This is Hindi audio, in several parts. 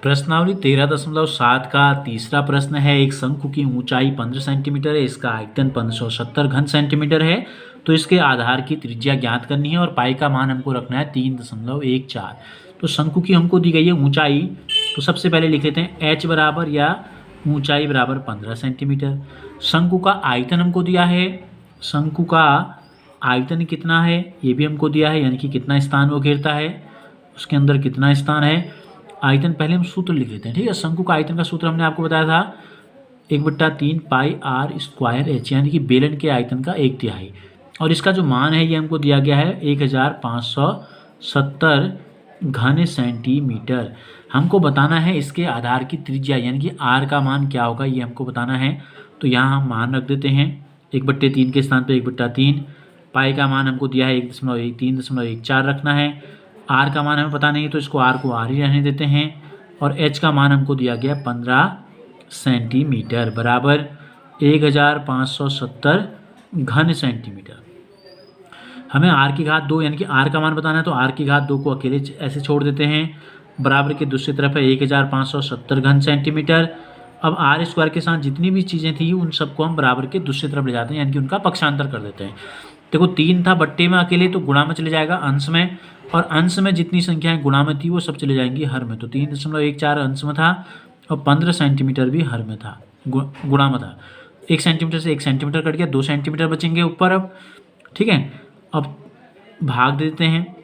प्रश्नावली 13.7 का तीसरा प्रश्न है। एक शंकु की ऊंचाई 15 सेंटीमीटर है, इसका आयतन 1570 घन सेंटीमीटर है, तो इसके आधार की त्रिज्या ज्ञात करनी है और पाई का मान हमको रखना है 3.14। तो शंकु की हमको दी गई है ऊंचाई, तो सबसे पहले लिख लेते हैं h बराबर या ऊंचाई बराबर 15 सेंटीमीटर। शंकु का आयतन हमको दिया है, शंकु का आयतन कितना है ये भी हमको दिया है, यानी कि कितना स्थान वो घेरता है, उसके अंदर कितना स्थान है। आयतन पहले हम सूत्र लिख लेते हैं, ठीक है। शंकु का आयतन का सूत्र हमने आपको बताया था 1/3 पाई आर स्क्वायर एच, यानी कि बेलन के आयतन का 1/3। और इसका जो मान है ये हमको दिया गया है 1570 घन सेंटीमीटर। हमको बताना है इसके आधार की त्रिज्या, यानी कि आर का मान क्या होगा ये हमको बताना है। तो यहाँ हम मान रख देते हैं 1/3 के स्थान पर 1/3। पाई का मान हमको दिया है 3.14 रखना है। आर का मान हमें पता नहीं, तो इसको आर को आर ही रहने देते हैं। और एच का मान हमको दिया गया 15 सेंटीमीटर बराबर 1570 घन सेंटीमीटर। हमें आर की घात 2 यानी कि आर का मान बताना है, तो आर की घात 2 को अकेले ऐसे छोड़ देते हैं। बराबर के दूसरी तरफ है 1570 घन सेंटीमीटर। अब आर स्क्वायर के साथ जितनी भी चीज़ें थी उन सबको हम बराबर के दूसरी तरफ ले जाते हैं, यानी कि उनका पक्षांतर कर देते हैं। देखो 3 था बट्टे में अकेले, तो गुणा में चले जाएगा अंश में, और अंश में जितनी संख्याएं गुणा में थी वो सब चले जाएंगी हर में। तो 3.14 अंश में था और 15 सेंटीमीटर भी हर में था, गुणा में था। 1 सेंटीमीटर से 1 सेंटीमीटर कट गया, 2 सेंटीमीटर बचेंगे ऊपर अब, ठीक है। अब भाग देते हैं,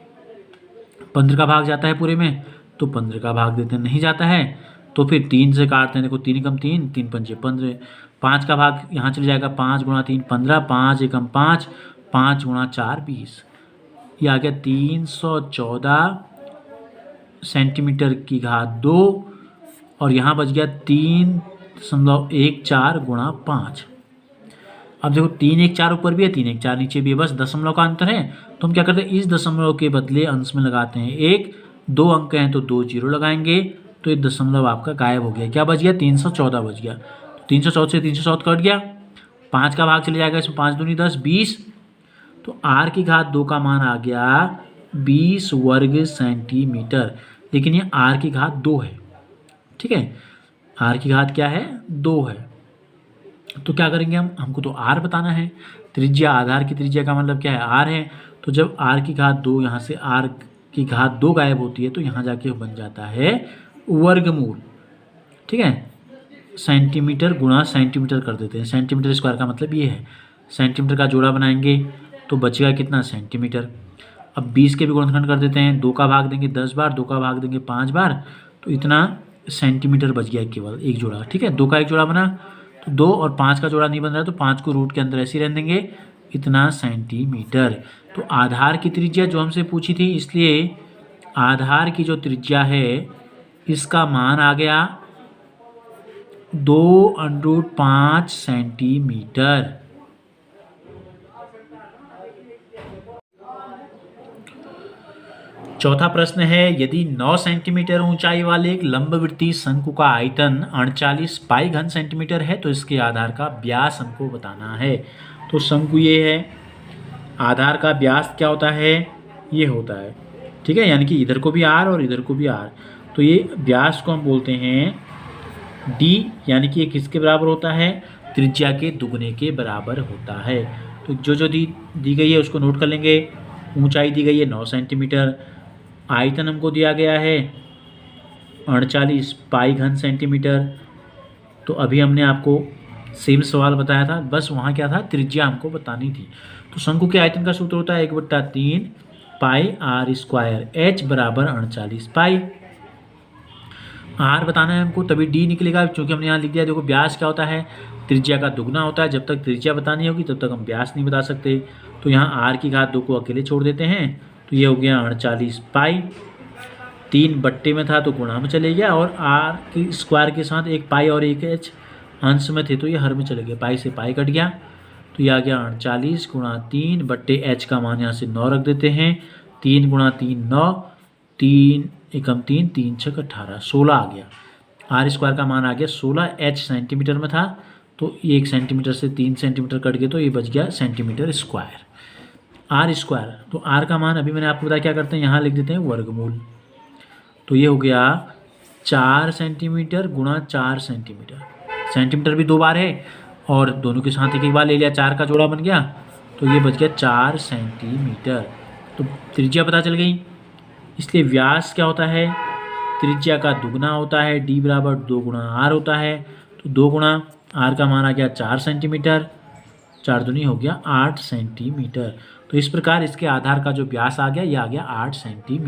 15 का भाग जाता है पूरे में, तो 15 का भाग देते हैं, नहीं जाता है तो फिर 3 से काटते हैं। देखो 3 × 3, 3 × 5 = 15। 5 का भाग यहाँ चले जाएगा, 5 × 3 15, 5 × 5 5 × 4 20। ये आ गया 314 सेंटीमीटर की घात 2, और यहाँ बच गया 3.14 × 5। अब देखो 314 ऊपर भी है, 314 नीचे भी है, बस दशमलव का अंतर है। तो हम क्या करते हैं, इस दशमलव के बदले अंश में लगाते हैं 1, 2 अंक हैं तो 2 जीरो लगाएंगे, तो ये दशमलव आपका गायब हो गया। क्या बच गया, 314 बच गया। 314 से 314 कट गया, 5 का भाग चले जाएगा इसमें, 5 दूनी 10 20। तो आर की घात 2 का मान आ गया 20 वर्ग सेंटीमीटर, लेकिन ये आर की घात 2 है, ठीक है। आर की घात क्या है, 2 है। तो क्या करेंगे हमको तो आर बताना है। त्रिज्या, आधार की त्रिज्या का मतलब क्या है, आर है। तो जब आर की घात 2 यहाँ से आर की घात 2 गायब होती है, तो यहाँ जाके बन जाता है वर्गमूल, ठीक है। सेंटीमीटर गुणा सेंटीमीटर कर देते हैं, सेंटीमीटर स्क्वायर का मतलब ये है। सेंटीमीटर का जोड़ा बनाएंगे तो बचेगा कितना, सेंटीमीटर। अब 20 के भी गुणनखंड कर देते हैं, 2 का भाग देंगे 10 बार, 2 का भाग देंगे 5 बार, तो इतना सेंटीमीटर बच गया केवल एक जोड़ा, ठीक है। 2 का एक जोड़ा बना, तो 2 और 5 का जोड़ा नहीं बन रहा है, तो 5 को रूट के अंदर ऐसे ही रहने देंगे, इतना सेंटीमीटर। तो आधार की त्रिज्या जो हमसे पूछी थी, इसलिए आधार की जो त्रिज्या है इसका मान आ गया 2√5 सेंटीमीटर। चौथा प्रश्न है, यदि 9 सेंटीमीटर ऊंचाई वाले एक लंबवृत्तीय शंकु का आयतन 39 पाई घन सेंटीमीटर है, तो इसके आधार का व्यास हमको बताना है। तो शंकु ये है, आधार का व्यास क्या होता है, ये होता है, ठीक है। यानी कि इधर को भी आर और इधर को भी आर, तो ये व्यास को हम बोलते हैं डी, यानी कि ये किसके बराबर होता है, त्रिज्या के दुगने के बराबर होता है। तो जो दी गई है उसको नोट कर लेंगे। ऊंचाई दी गई है 9 सेंटीमीटर, आयतन हमको दिया गया है 39 पाई घन सेंटीमीटर। तो अभी हमने आपको सेम सवाल बताया था, बस वहाँ क्या था, त्रिज्या हमको बतानी थी। तो शंकु के आयतन का सूत्र होता है 1/3 पाई आर स्क्वायर, एच बराबर 39 पाई। आर बताना है हमको, तभी डी निकलेगा, क्योंकि हमने यहाँ लिख दिया। देखो व्यास क्या होता है, त्रिज्या का दुगना होता है। जब तक त्रिज्या बतानी होगी तब तक हम व्यास नहीं बता सकते। तो यहाँ आर की घात 2 को अकेले छोड़ देते हैं, तो ये हो गया 39 पाई। 3 बट्टे में था तो गुणा में चले गया, और आर की स्क्वायर के साथ एक पाई और एक एच अंश में थे, तो ये हर में चले गए, पाई से पाई कट गया, तो ये आ गया 39 × 3 बट्टे एच का मान यहाँ से 9 रख देते हैं। 3 × 3 9, 3 एकम 3, 3 6 18, 16 आ गया। आर स्क्वायर का मान आ गया 16, एच सेंटीमीटर में था, तो 1 सेंटीमीटर से 3 सेंटीमीटर कट गए, तो ये बच गया सेंटीमीटर स्क्वायर, आर स्क्वायर। तो आर का मान अभी मैंने आपको बताया क्या करते हैं, यहाँ लिख देते हैं वर्गमूल। तो ये हो गया 4 सेंटीमीटर गुणा 4 सेंटीमीटर, सेंटीमीटर भी 2 बार है और दोनों के साथ एक एक बार ले लिया, 4 का जोड़ा बन गया, तो ये बच गया 4 सेंटीमीटर। तो त्रिज्या पता चल गई। इसलिए व्यास क्या होता है, त्रिज्या का दुगना होता है, d बराबर 2 गुणा r होता है। तो 2 गुणा r का मान आ गया 4 सेंटीमीटर, 4 दूनी हो गया 8 सेंटीमीटर। तो इस प्रकार इसके आधार का जो व्यास आ गया, ये आ गया 8 सेंटीमीटर।